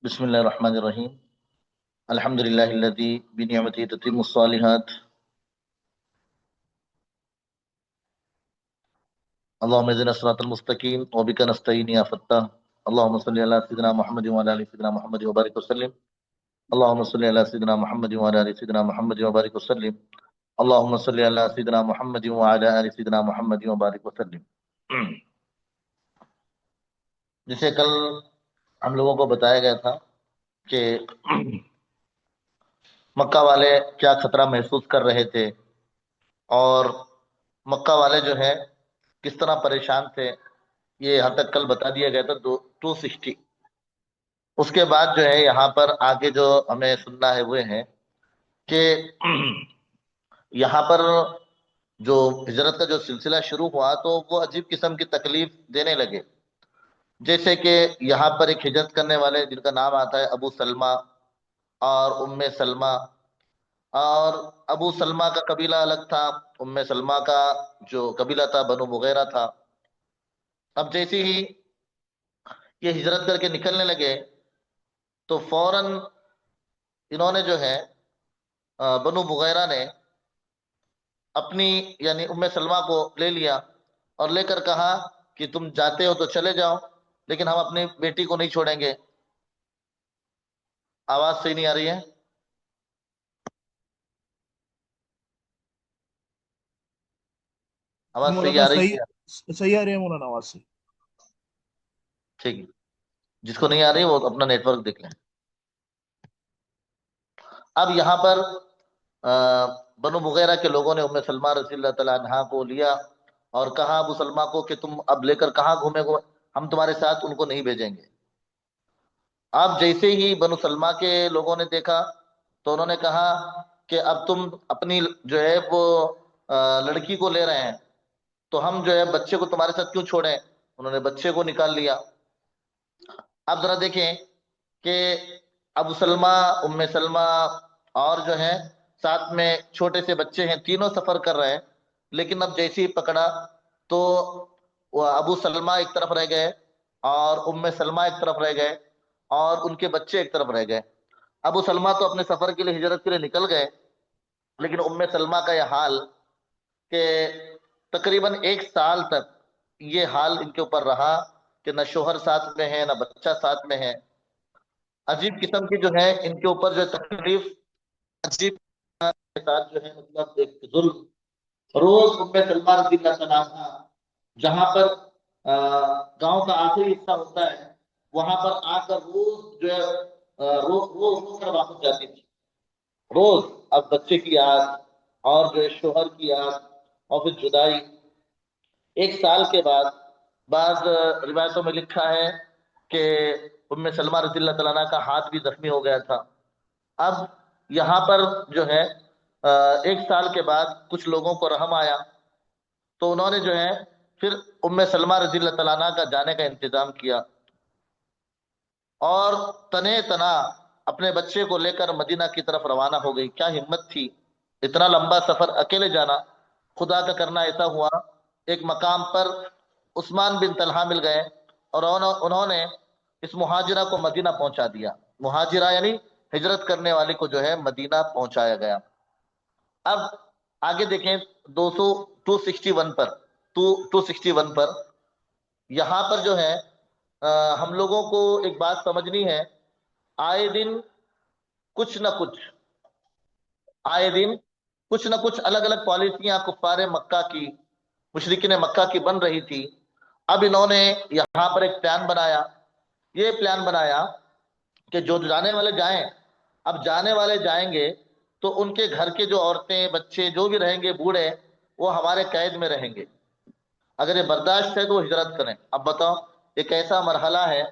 بسم الله الرحمن الرحيم. الحمد لله الذي بنعمته تتم الصالحات. اللهم اهدنا الصراط المستقيم وبك نستعين يا فتاح. اللهم صل على سيدنا محمد وعلى ال سيدنا محمد وبارك وسلم. اللهم صل على سيدنا محمد وعلى ال سيدنا محمد وبارك وسلم. اللهم صل على سيدنا محمد وعلى ال سيدنا محمد وبارك وسلم. جسے کل ہم لوگوں کو بتایا گیا تھا کہ مکہ والے کیا خطرہ محسوس کر رہے تھے اور مکہ والے جو ہے کس طرح پریشان تھے، یہ یہاں تک کل بتا دیا گیا تھا 260۔ اس کے بعد جو ہے یہاں پر آگے جو ہمیں سننا ہے وہ ہے کہ یہاں پر جو ہجرت کا جو سلسلہ شروع ہوا تو وہ عجیب قسم کی تکلیف دینے لگے، جیسے کہ یہاں پر ایک ہجرت کرنے والے جن کا نام آتا ہے ابو سلمہ اور ام سلمہ، اور ابو سلمہ کا قبیلہ الگ تھا، ام سلمہ کا جو قبیلہ تھا بنو مغیرہ تھا۔ اب جیسے ہی یہ ہجرت کر کے نکلنے لگے تو فوراً انہوں نے جو ہے بنو مغیرہ نے اپنی یعنی ام سلمہ کو لے لیا اور لے کر کہا کہ تم جاتے ہو تو چلے جاؤ، لیکن ہم اپنی بیٹی کو نہیں چھوڑیں گے۔ آواز صحیح نہیں آ رہی ہے؟ آواز صحیح مولانا آ رہی صحیح ہے؟ صحیح آ رہی ہے مولانا آواز سے۔ ٹھیک ہے، جس کو نہیں آ رہی وہ اپنا نیٹ ورک دیکھ لیں۔ اب یہاں پر بنو مغیرہ کے لوگوں نے ام سلمہ رضی اللہ تعالیٰ عنہا کو لیا اور کہا ابو سلمہ کو کہ تم اب لے کر کہاں گھومے گو، ہم تمہارے ساتھ ان کو نہیں بھیجیں گے۔ اب جیسے ہی بنو سلمہ کے لوگوں نے دیکھا تو انہوں نے کہا کہ اب تم اپنی جو ہے وہ لڑکی کو لے رہے ہیں تو ہم جو ہے بچے کو تمہارے ساتھ کیوں چھوڑیں؟ انہوں نے بچے کو نکال لیا۔ اب ذرا دیکھیں کہ ابو سلمہ، ام سلمہ اور جو ہے ساتھ میں چھوٹے سے بچے ہیں، تینوں سفر کر رہے ہیں، لیکن اب جیسے ہی پکڑا تو وہ ابو سلمہ ایک طرف رہ گئے اور ام سلمہ ایک طرف رہ گئے اور ان کے بچے ایک طرف رہ گئے۔ ابو سلمہ تو اپنے سفر کے لیے ہجرت کے لیے نکل گئے، لیکن ام سلمہ کا یہ حال کہ تقریباً 1 سال تک یہ حال ان کے اوپر رہا کہ نہ شوہر ساتھ میں ہے نہ بچہ ساتھ میں ہے۔ عجیب قسم کی جو ہے ان کے اوپر جو تکلیف، عجیب کے ساتھ جو ہے مطلب ایک ظلم۔ روز ام سلمہ رضی اللہ تعالیٰ عنہا جہاں پر گاؤں کا آخری حصہ ہوتا ہے وہاں پر آ کر روز جو ہے روز روز رو کر واپس جاتی تھی، روز۔ اب بچے کی یاد اور جو ہے شوہر کی یاد اور پھر جدائی۔ 1 سال کے بعد بعض روایتوں میں لکھا ہے کہ ام سلمہ رضی اللہ تعالیٰ عنہ کا ہاتھ بھی زخمی ہو گیا تھا۔ اب یہاں پر جو ہے 1 سال کے بعد کچھ لوگوں کو رحم آیا تو انہوں نے جو ہے پھر ام سلمہ رضی اللہ تعالیٰ عنہ کا جانے کا انتظام کیا اور تنے تنا اپنے بچے کو لے کر مدینہ کی طرف روانہ ہو گئی۔ کیا ہمت تھی اتنا لمبا سفر اکیلے جانا! خدا کا کرنا ایسا ہوا ایک مقام پر عثمان بن طلحہ مل گئے اور انہوں نے اس مہاجرہ کو مدینہ پہنچا دیا۔ مہاجرہ یعنی ہجرت کرنے والے کو جو ہے مدینہ پہنچایا گیا۔ اب آگے دیکھیں 261 پر 261 پر یہاں پر جو ہے ہم لوگوں کو ایک بات سمجھنی ہے، آئے دن کچھ نہ کچھ آئے دن کچھ نہ کچھ الگ الگ پالیسیاں کفار مکہ کی، مشرکین مکہ کی بن رہی تھی۔ اب انہوں نے یہاں پر ایک پلان بنایا، یہ پلان بنایا کہ جو جانے والے جائیں، اب جانے والے جائیں گے تو ان کے گھر کے جو عورتیں بچے جو بھی رہیں گے بوڑھے وہ ہمارے قید میں رہیں گے، اگر یہ برداشت ہے تو وہ ہجرت کریں۔ اب بتاؤ ایک ایسا مرحلہ ہے،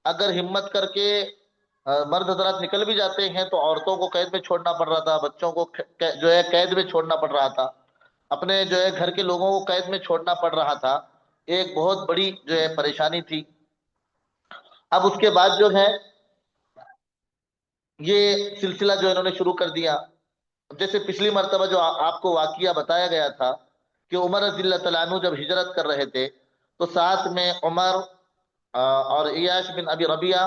اگر ہمت کر کے مرد حضرات نکل بھی جاتے ہیں تو عورتوں کو قید میں چھوڑنا پڑ رہا تھا، بچوں کو جو ہے قید میں چھوڑنا پڑ رہا تھا، اپنے جو ہے گھر کے لوگوں کو قید میں چھوڑنا پڑ رہا تھا۔ ایک بہت بڑی جو ہے پریشانی تھی۔ اب اس کے بعد جو ہے یہ سلسلہ جو انہوں نے شروع کر دیا، جیسے پچھلی مرتبہ جو آپ کو واقعہ بتایا گیا تھا کہ عمر رضی اللہ تعالیٰ عنہ جب ہجرت کر رہے تھے تو ساتھ میں عمر اور عیاش بن ابی ربیعہ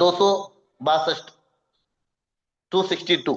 262 262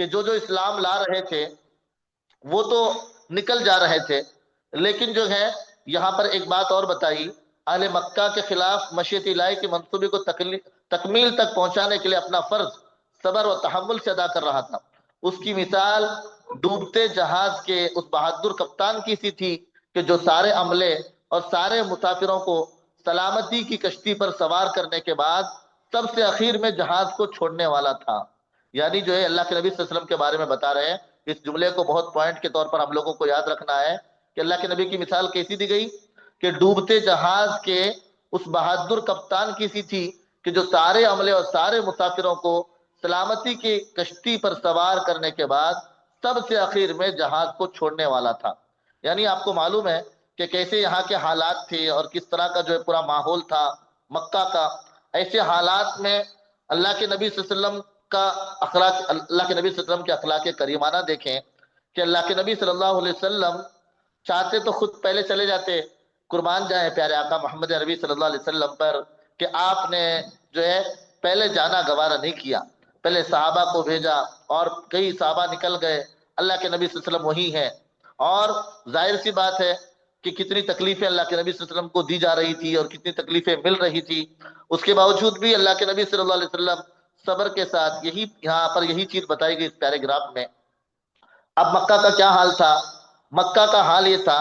کہ جو اسلام لا رہے تھے وہ تو نکل جا رہے تھے، لیکن جو ہے یہاں پر ایک بات اور بتائی، اہل مکہ کے خلاف مشیت الہی کے منصوبے کو تکمیل تک پہنچانے کے لیے اپنا فرض صبر و تحمل سے ادا کر رہا تھا۔ اس کی مثال ڈوبتے جہاز کے اس بہادر کپتان کی سی تھی کہ جو سارے عملے اور سارے مسافروں کو سلامتی کی کشتی پر سوار کرنے کے بعد سب سے اخیر میں جہاز کو چھوڑنے والا تھا۔ یعنی جو ہے اللہ کے نبی صلی اللہ علیہ وسلم کے بارے میں بتا رہے ہیں، اس جملے کو بہت پوائنٹ کے طور پر ہم لوگوں کو یاد رکھنا ہے کہ اللہ کے نبی کی مثال کیسی دی گئی کہ ڈوبتے جہاز کے اس بہادر کپتان کی سی تھی کہ جو سارے عملے اور سارے مسافروں کو سلامتی کی کشتی پر سوار کرنے کے بعد سب سے اخیر میں جہاز کو چھوڑنے والا تھا۔ یعنی آپ کو معلوم ہے کہ کیسے یہاں کے حالات تھے اور کس طرح کا جو ہے پورا ماحول تھا مکہ کا۔ ایسے حالات میں اللہ کے نبی صلی اللہ علیہ وسلم کا اخلاق، اللہ کے نبی صلی اللہ علیہ وسلم کے اخلاق کریمانہ دیکھیں کہ اللہ کے نبی صلی اللہ علیہ وسلم چاہتے تو خود پہلے چلے جاتے، قربان جائیں پیارے آقا محمد عربی صلی اللہ علیہ وسلم پر، کہ آپ نے جو ہے پہلے جانا گوارا نہیں کیا، پہلے صحابہ کو بھیجا اور کئی صحابہ نکل گئے، اللہ کے نبی صلی اللہ علیہ وسلم وہی ہیں۔ اور ظاہر سی بات ہے کہ کتنی تکلیفیں اللہ کے نبی صلی اللہ علیہ وسلم کو دی جا رہی تھی اور کتنی تکلیفیں مل رہی تھی، اس کے باوجود بھی اللہ کے نبی صلی اللہ علیہ وسلم صبر کے ساتھ، یہی یہاں پر یہی چیز بتائی گئی اس پیراگراف میں۔ اب مکہ کا کیا حال تھا؟ مکہ کا حال یہ تھا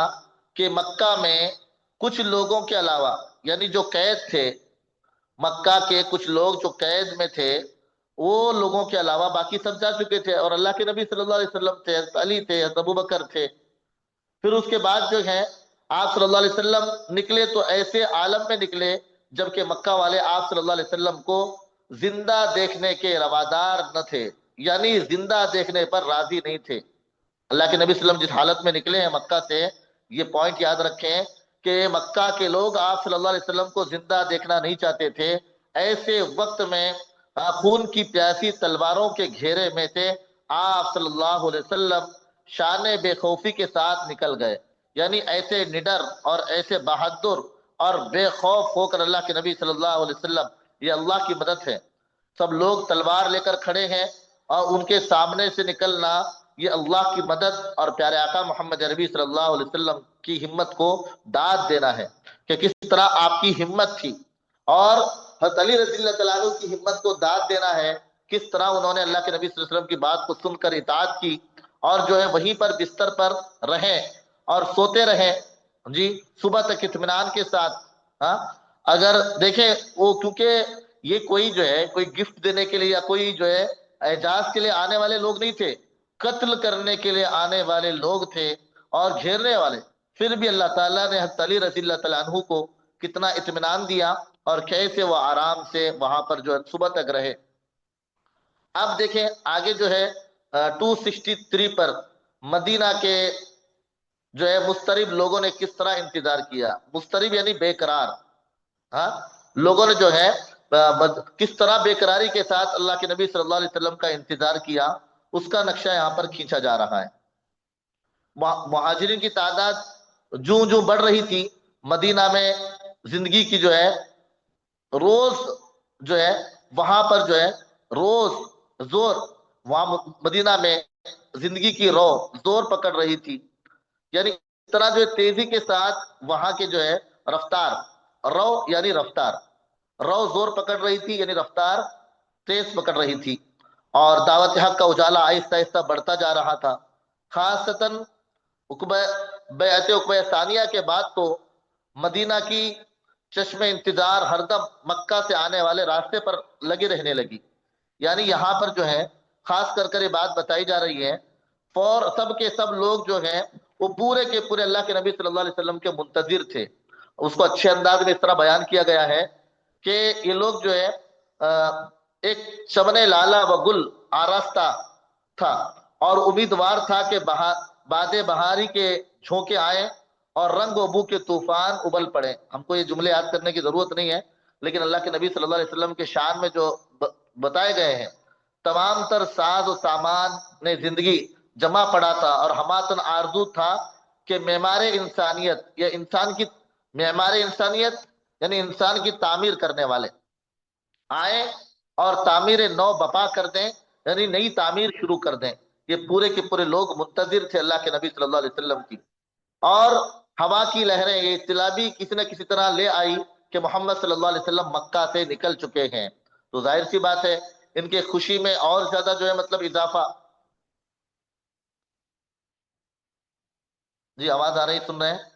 کہ مکہ میں کچھ لوگوں کے علاوہ، یعنی جو قید تھے، مکہ کے کچھ لوگ جو قید میں تھے، وہ لوگوں کے علاوہ باقی سب جا چکے تھے، اور اللہ کے نبی صلی اللہ علیہ وسلم تھے، حضرت علی تھے، حضرت ابوبکر تھے۔ پھر اس کے بعد جو ہے آپ صلی اللہ علیہ وسلم نکلے تو ایسے عالم میں نکلے جبکہ مکہ والے آپ صلی اللہ علیہ وسلم کو زندہ دیکھنے کے روادار نہ تھے، یعنی زندہ دیکھنے پر راضی نہیں تھے۔ اللہ کے نبی صلی اللہ علیہ وسلم جس حالت میں نکلے ہیں مکہ سے، یہ پوائنٹ یاد رکھیں کہ مکہ کے لوگ آپ صلی اللہ علیہ وسلم کو زندہ دیکھنا نہیں چاہتے تھے۔ ایسے وقت میں خون کی پیاسی تلواروں کے گھیرے میں سے آپ صلی اللہ علیہ وسلم شان بے خوفی کے ساتھ نکل گئے، یعنی ایسے نڈر اور ایسے بہادر اور بے خوف ہو کر اللہ کے نبی صلی اللہ علیہ وسلم، یہ اللہ کی مدد ہے۔ سب لوگ تلوار لے کر کھڑے ہیں اور ان کے سامنے سے نکلنا، یہ اللہ کی مدد اور پیارے آقا محمد عربی صلی اللہ علیہ وسلم کی ہمت کو داد دینا ہے کہ کس طرح آپ کی ہمت تھی، اور حضرت علی رضی اللہ تعالیٰ عنہ کی ہمت کو داد دینا ہے کس طرح انہوں نے اللہ کے نبی صلی اللہ علیہ وسلم کی بات کو سن کر اطاعت کی اور جو ہے وہیں پر بستر پر رہے اور سوتے رہے جی صبح تک اطمینان کے ساتھ۔ ہاں اگر دیکھیں وہ، کیونکہ یہ کوئی جو ہے کوئی گفٹ دینے کے لیے یا کوئی جو ہے اعزاز کے لیے آنے والے لوگ نہیں تھے، قتل کرنے کے لیے آنے والے لوگ تھے اور گھیرنے والے۔ پھر بھی اللہ تعالیٰ نے حضرت علی رضی اللہ تعالیٰ عنہ کو کتنا اطمینان دیا اور کیسے وہ آرام سے وہاں پر جو ہے صبح تک رہے۔ اب دیکھیں آگے جو ہے 263 پر مدینہ کے جو ہے مضطرب لوگوں نے کس طرح انتظار کیا۔ مضطرب یعنی بے قرار، ہاں لوگوں نے جو ہے کس طرح بے قراری کے ساتھ اللہ کے نبی صلی اللہ علیہ وسلم کا انتظار کیا، اس کا نقشہ یہاں پر کھینچا جا رہا ہے۔ مہاجرین کی تعداد جوں جوں بڑھ رہی تھی، مدینہ میں زندگی کی جو ہے روز جو ہے وہاں پر جو ہے روز زور، وہاں مدینہ میں زندگی کی رو زور پکڑ رہی تھی، یعنی اس طرح جو تیزی کے ساتھ وہاں کے جو ہے رفتار، رو یعنی رفتار، رو زور پکڑ رہی تھی یعنی رفتار تیز پکڑ رہی تھی، اور دعوت حق کا اجالا آہستہ آہستہ بڑھتا جا رہا تھا۔ خاصتاً بیعت عقبہ ثانیہ کے بعد تو مدینہ کی چشم انتظار ہر دم مکہ سے آنے والے راستے پر لگی رہنے لگی، یعنی یہاں پر جو ہے خاص کر یہ بات بتائی جا رہی ہے، سب کے سب لوگ جو ہیں وہ پورے کے پورے اللہ کے نبی صلی اللہ علیہ وسلم کے منتظر تھے۔ اس کو اچھے انداز میں اس طرح بیان کیا گیا ہے کہ یہ لوگ جو ہے ایک چمن لالا و گل آراستہ تھا اور امیدوار تھا کہ باد بہاری کے جھونکے آئیں اور رنگ و بو کے طوفان ابل پڑے۔ ہم کو یہ جملے یاد کرنے کی ضرورت نہیں ہے، لیکن اللہ کے نبی صلی اللہ علیہ وسلم کے شان میں جو بتائے گئے ہیں، تمام تر ساز و سامان نے زندگی جمع پڑا تھا اور ہماتن آرزو تھا کہ معمار انسانیت یا انسان کی معمار انسانیت یعنی انسان کی تعمیر کرنے والے آئیں اور تعمیر نو بپا کر دیں، یعنی نئی تعمیر شروع کر دیں. یہ پورے کے پورے لوگ منتظر تھے اللہ کے نبی صلی اللہ علیہ وسلم کی. اور ہوا کی لہریں یہ اطلاع بھی کسی نہ کسی طرح لے آئی کہ محمد صلی اللہ علیہ وسلم مکہ سے نکل چکے ہیں. تو ظاہر سی بات ہے ان کے خوشی میں اور زیادہ جو ہے مطلب اضافہ. جی آواز آ رہی، سن رہے ہیں؟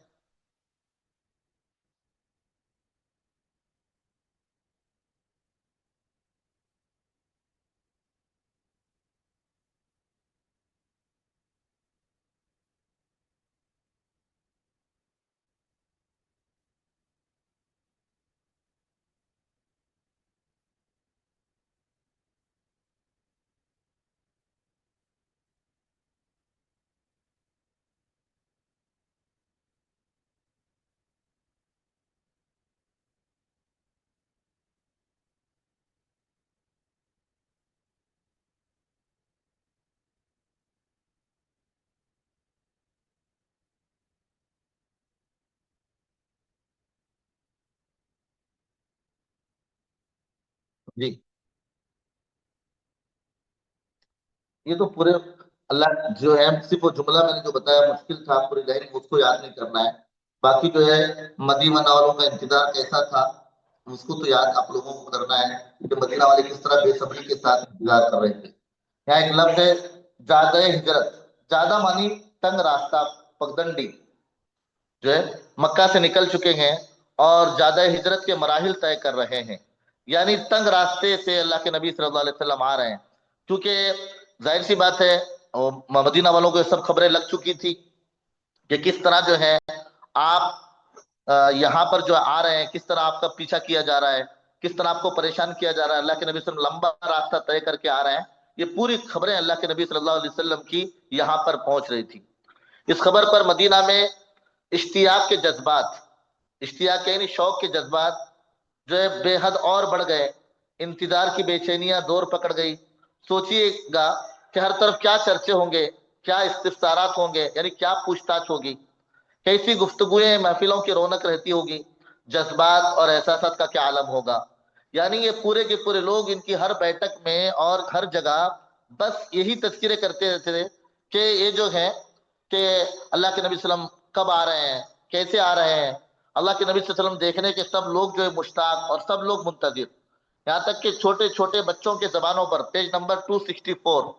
جی یہ تو پورے اللہ جو ہے، صرف وہ جملہ میں نے جو بتایا مشکل تھا پوری لائن اس کو یاد نہیں کرنا ہے. باقی جو ہے مدینہ والوں کا انتظار کیسا تھا اس کو تو یاد آپ لوگوں کو کرنا ہے کہ مدینہ والے کس طرح بے صبری کے ساتھ انتظار کر رہے تھے. یہاں ایک لفظ ہے زیادہ ہجرت. زیادہ مانی تنگ راستہ، پگڈنڈی جو ہے مکہ سے نکل چکے ہیں اور زیادہ ہجرت کے مراحل طے کر رہے ہیں. یعنی تنگ راستے سے اللہ کے نبی صلی اللہ علیہ وسلم آ رہے ہیں. کیونکہ ظاہر سی بات ہے مدینہ والوں کو یہ سب خبریں لگ چکی تھی کہ کس طرح جو ہے آپ یہاں پر جو آ رہے ہیں، کس طرح آپ کا پیچھا کیا جا رہا ہے، کس طرح آپ کو پریشان کیا جا رہا ہے. اللہ کے نبی صلی اللہ علیہ وسلم لمبا راستہ طے کر کے آ رہے ہیں. یہ پوری خبریں اللہ کے نبی صلی اللہ علیہ وسلم کی یہاں پر پہنچ رہی تھی. اس خبر پر مدینہ میں اشتیاق کے جذبات، اشتیاق یعنی شوق کے جذبات جو ہے بے حد اور بڑھ گئے. انتظار کی بے چینیاں دور پکڑ گئی. سوچیے گا کہ ہر طرف کیا چرچے ہوں گے، کیا استفسارات ہوں گے، یعنی کیا پوچھ تاچھ ہوگی، کیسی گفتگویں محفلوں کی رونق رہتی ہوگی، جذبات اور احساسات کا کیا عالم ہوگا. یعنی یہ پورے کے پورے لوگ ان کی ہر بیٹھک میں اور ہر جگہ بس یہی تذکرے کرتے رہتے تھے کہ یہ جو ہے کہ اللہ کے نبی صلی اللہ علیہ وسلم کب آ رہے ہیں، کیسے آ رہے ہیں. اللہ کے نبی صلی اللہ علیہ وسلم دیکھنے کے سب لوگ جو ہے مشتاق اور سب لوگ منتظر. یہاں تک کہ چھوٹے چھوٹے بچوں کے زبانوں پر پیج نمبر 264،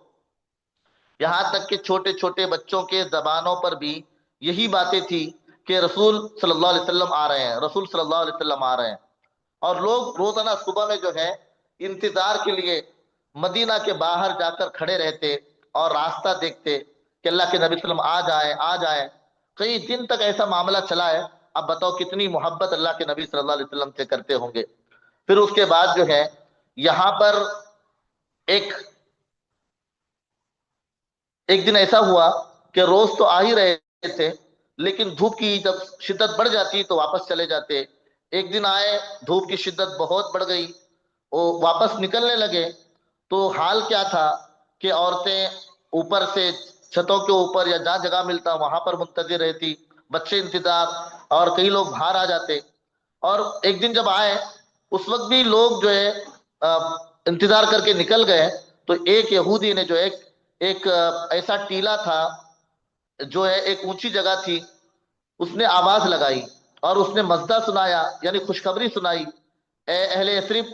یہاں تک کہ چھوٹے چھوٹے بچوں کے زبانوں پر بھی یہی باتیں تھی کہ رسول صلی اللہ علیہ وسلم آ رہے ہیں، رسول صلی اللہ علیہ وسلم آ رہے ہیں. اور لوگ روزانہ صبح میں جو ہے انتظار کے لیے مدینہ کے باہر جا کر کھڑے رہتے اور راستہ دیکھتے کہ اللہ کے نبی صلی اللہ علیہ وسلم آ جائیں آ جائیں. کئی دن تک ایسا معاملہ چلا ہے. اب بتاؤ کتنی محبت اللہ کے نبی صلی اللہ علیہ وسلم سے کرتے ہوں گے. پھر اس کے بعد جو ہے یہاں پر ایک دن ایسا ہوا کہ روز تو آ ہی رہے تھے لیکن دھوپ کی جب شدت بڑھ جاتی تو واپس چلے جاتے. ایک دن آئے، دھوپ کی شدت بہت بڑھ گئی، وہ واپس نکلنے لگے. تو حال کیا تھا کہ عورتیں اوپر سے چھتوں کے اوپر یا جہاں جگہ ملتا وہاں پر منتظر رہتی، بچے انتظار، اور کئی لوگ باہر آ جاتے. اور ایک دن جب آئے اس وقت بھی لوگ جو ہے انتظار کر کے نکل گئے. تو ایک یہودی نے جو ایک ایسا ٹیلا تھا جو ہے ایک اونچی جگہ تھی، اس نے آواز لگائی اور اس نے مزدہ سنایا، یعنی خوشخبری سنائی. اے اہل یثرب،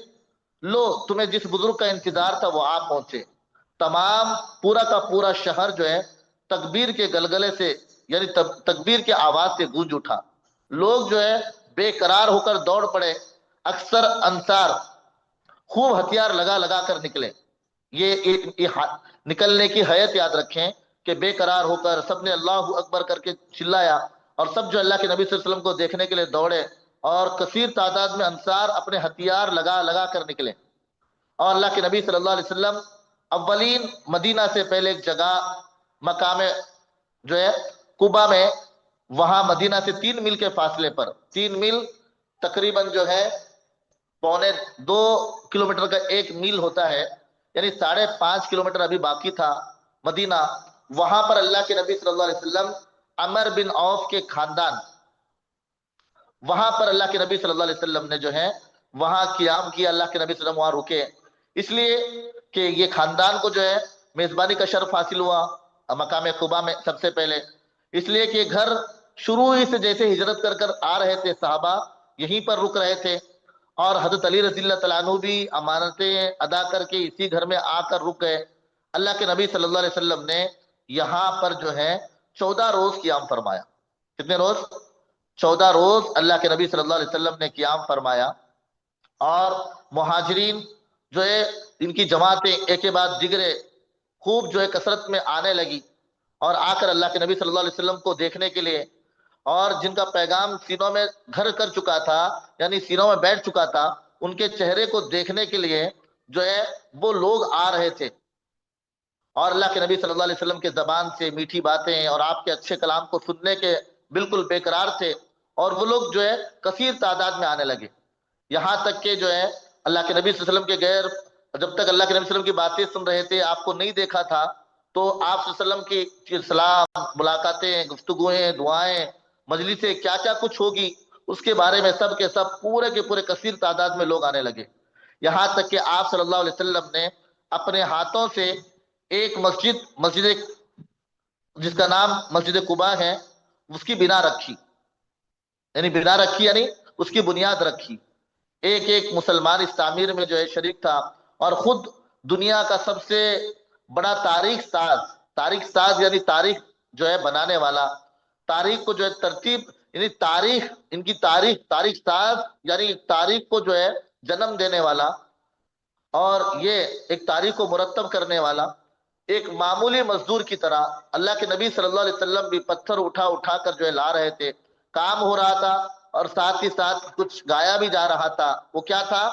لو تمہیں جس بزرگ کا انتظار تھا وہ آ پہنچے. تمام پورا کا پورا شہر جو ہے تکبیر کے گلگلے سے، یعنی تکبیر کے آواز سے گونج اٹھا. لوگ جو ہے بے قرار ہو کر دوڑ پڑے. اکثر انصار خوب ہتھیار لگا لگا کر نکلے. یہ نکلنے کی حیت یاد رکھیں کہ بے قرار ہو کر سب نے اللہ اکبر کر کے چلایا اور سب جو اللہ کے نبی صلی اللہ علیہ وسلم کو دیکھنے کے لیے دوڑے. اور کثیر تعداد میں انصار اپنے ہتھیار لگا لگا کر نکلے. اور اللہ کے نبی صلی اللہ علیہ وسلم اولین مدینہ سے پہلے ایک جگہ مقام جو ہے قبا میں، وہاں مدینہ سے 3 میل کے فاصلے پر، 3 میل تقریباً جو ہے 1.25 کلومیٹر کا 1 میل ہوتا ہے، یعنی 5.5 کلومیٹر ابھی باقی تھا مدینہ. وہاں پر اللہ کے نبی صلی اللہ علیہ وسلم عمر بن عوف کے خاندان، وہاں پر اللہ کے نبی صلی اللہ علیہ وسلم نے جو ہے وہاں قیام کیا. اللہ کے نبی صلی اللہ علیہ وسلم وہاں رکے. اس لیے کہ یہ خاندان کو جو ہے میزبانی کا شرف حاصل ہوا مقام قبا میں سب سے پہلے، اس لیے کہ گھر شروع ہی سے جیسے ہجرت کر کر آ رہے تھے صحابہ، یہیں پر رک رہے تھے، اور حضرت علی رضی اللہ تعالیٰ عنہ بھی امانتیں ادا کر کے اسی گھر میں آ کر رک گئے۔ اللہ کے نبی صلی اللہ علیہ وسلم نے یہاں پر جو ہے 14 روز قیام فرمایا۔ کتنے روز؟ 14 روز اللہ کے نبی صلی اللہ علیہ وسلم نے قیام فرمایا، اور مہاجرین جو ہے ان کی جماعتیں ایک کے بعد دیگرے خوب جو ہے کثرت میں آنے لگی، اور آ کر اللہ کے نبی صلی اللہ علیہ وسلم کو دیکھنے کے لیے، اور جن کا پیغام سینوں میں گھر کر چکا تھا، یعنی سینوں میں بیٹھ چکا تھا، ان کے چہرے کو دیکھنے کے لیے جو ہے وہ لوگ آ رہے تھے، اور اللہ کے نبی صلی اللہ علیہ وسلم کے زبان سے میٹھی باتیں اور آپ کے اچھے کلام کو سننے کے بالکل بے قرار تھے، اور وہ لوگ جو ہے کثیر تعداد میں آنے لگے، یہاں تک کہ جو ہے اللہ کے نبی صلی اللہ علیہ وسلم کے غیر، جب تک اللہ کے نبی صلی اللہ علیہ وسلم کی باتیں سن رہے تھے، آپ کو نہیں دیکھا تھا، تو آپ صلی اللہ علیہ وسلم کی سلام، ملاقاتیں، گفتگویں، دعائیں، مجلسیں، کیا کیا کچھ ہوگی، اس کے بارے میں سب کے سب پورے کے پورے کثیر تعداد میں لوگ آنے لگے، یہاں تک کہ آپ صلی اللہ علیہ وسلم نے اپنے ہاتھوں سے ایک مسجد جس کا نام مسجد قباء ہے، اس کی بنا رکھی، یعنی بنا رکھی یعنی اس کی بنیاد رکھی، ایک ایک مسلمان اس تعمیر میں جو ہے شریک تھا، اور خود دنیا کا سب سے بڑا تاریخ ساز یعنی تاریخ جو ہے بنانے والا، تاریخ کو جو ہے ترتیب، یعنی ان کی تاریخ ساز یعنی تاریخ کو جو ہے جنم دینے والا، اور یہ ایک تاریخ کو مرتب کرنے والا، ایک معمولی مزدور کی طرح اللہ کے نبی صلی اللہ علیہ وسلم بھی پتھر اٹھا اٹھا کر جو ہے لا رہے تھے، کام ہو رہا تھا، اور ساتھ ہی ساتھ کچھ گایا بھی جا رہا تھا۔ وہ کیا تھا؟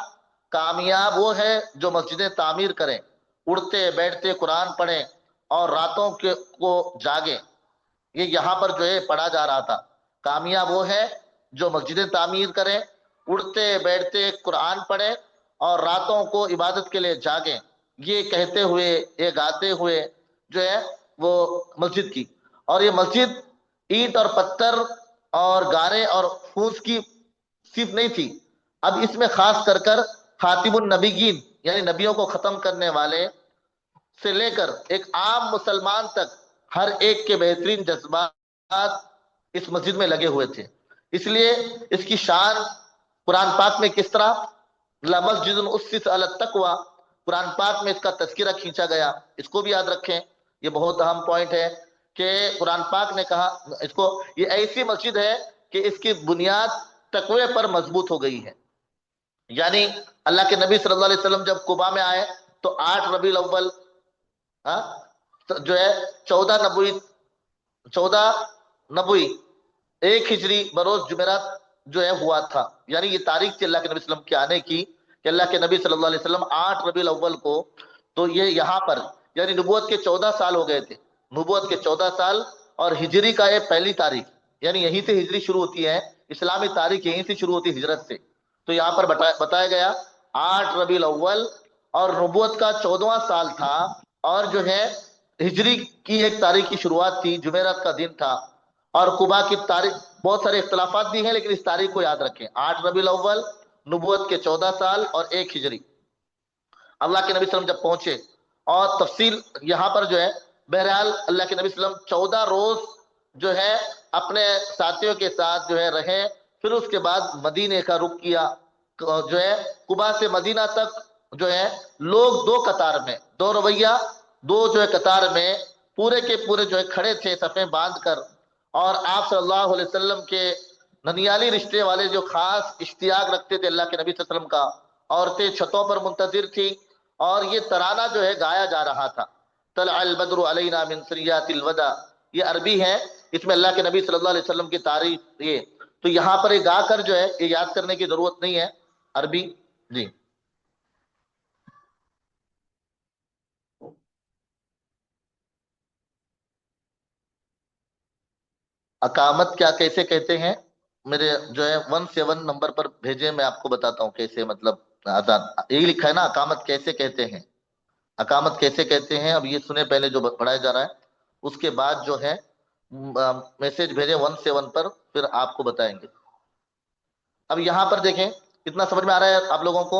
کامیاب وہ ہے جو مسجدیں تعمیر کریں، اڑتے بیٹھتے قرآن پڑھیں، اور راتوں کو جاگیں، یہ یہاں پر جو ہے پڑھا جا رہا تھا۔ کامیاب وہ ہے جو مسجدیں تعمیر کریں، اڑتے بیٹھتے قرآن پڑھیں، اور راتوں کو عبادت کے لیے جاگیں، یہ کہتے ہوئے، یہ گاتے ہوئے جو ہے وہ مسجد کی، اور یہ مسجد اینٹ اور پتھر اور گارے اور پھوس کی صرف نہیں تھی، اب اس میں خاص کر خاتم النبیین یعنی نبیوں کو ختم کرنے والے سے لے کر ایک عام مسلمان تک ہر ایک کے بہترین جذبات اس مسجد میں لگے ہوئے تھے، اس لیے اس کی شان قرآن پاک میں کس طرح لَمَسْجِدٌ أُسِّسَ عَلَى التَّقْوَىٰ، قرآن پاک میں اس کا تذکرہ کھینچا گیا، اس کو بھی یاد رکھیں، یہ بہت اہم پوائنٹ ہے کہ قرآن پاک نے کہا اس کو، یہ ایسی مسجد ہے کہ اس کی بنیاد تقوی پر مضبوط ہو گئی ہے، یعنی اللہ کے نبی صلی اللہ علیہ وسلم جب قباء میں آئے تو 8 ربیع الاول جو ہے 14 نبوی 1 ہجری بروز جمعرات جو ہے ہوا تھا، یعنی یہ تاریخ تھی اللہ کے نبی صلی اللہ علیہ وسلم کے آنے کی، کہ اللہ کے نبی صلی اللہ علیہ وسلم 8 ربیع الاول کو، تو یہ یہاں پر یعنی نبوت کے 14 سال ہو گئے تھے، نبوت کے 14 سال، اور ہجری کا یہ پہلی تاریخ، یعنی یہیں سے ہجری شروع ہوتی ہے، اسلامی تاریخ یہیں سے شروع ہوتی ہے ہجرت سے، تو یہاں پر بتایا گیا 8 ربیع الاول، اور نبوت کا 14واں سال تھا، اور جو ہے ہجری کی ایک تاریخ کی شروعات تھی، جمعرات کا دن تھا، اور قباء کی تاریخ بہت سارے اختلافات بھی ہیں، لیکن اس تاریخ کو یاد رکھیں، 8 ربیع الاول، نبوت کے 14 سال اور 1 ہجری، اللہ کے نبی صلی اللہ علیہ وسلم جب پہنچے، اور تفصیل یہاں پر جو ہے، بہرحال اللہ کے نبی صلی اللہ علیہ وسلم 14 روز جو ہے اپنے ساتھیوں کے ساتھ جو ہے رہے، پھر اس کے بعد مدینے کا رخ کیا، جو ہے قباء سے مدینہ تک جو ہے لوگ 2 قطار میں، 2 رویہ، 2 جو ہے قطار میں پورے کے پورے جو ہے کھڑے تھے صفیں باندھ کر، اور آپ صلی اللہ علیہ وسلم کے ننیالی رشتے والے جو خاص اشتیاق رکھتے تھے اللہ کے نبی صلی اللہ علیہ وسلم کا، عورتیں چھتوں پر منتظر تھی، اور یہ ترانہ جو ہے گایا جا رہا تھا، طلع البدر علینا من ثنیات الوداع، یہ عربی ہے، اس میں اللہ کے نبی صلی اللہ علیہ وسلم کی تعریف، یہ تو یہاں پر یہ گا کر جو ہے یہ یاد کرنے کی ضرورت نہیں ہے، عربی جی۔ اقامت کیا کیسے کہتے ہیں، میرے جو ہے 17 نمبر پر بھیجے، میں آپ کو بتاتا ہوں کیسے، مطلب آزاد یہی لکھا ہے نا، اقامت کیسے کہتے ہیں، اقامت کیسے کہتے ہیں، اب یہ سنیں پہلے جو پڑھایا جا رہا ہے، اس کے بعد جو ہے میسج بھیجے 17 پر، پھر آپ کو بتائیں گے۔ اب یہاں پر دیکھیں کتنا سمجھ میں آ رہا ہے آپ لوگوں کو،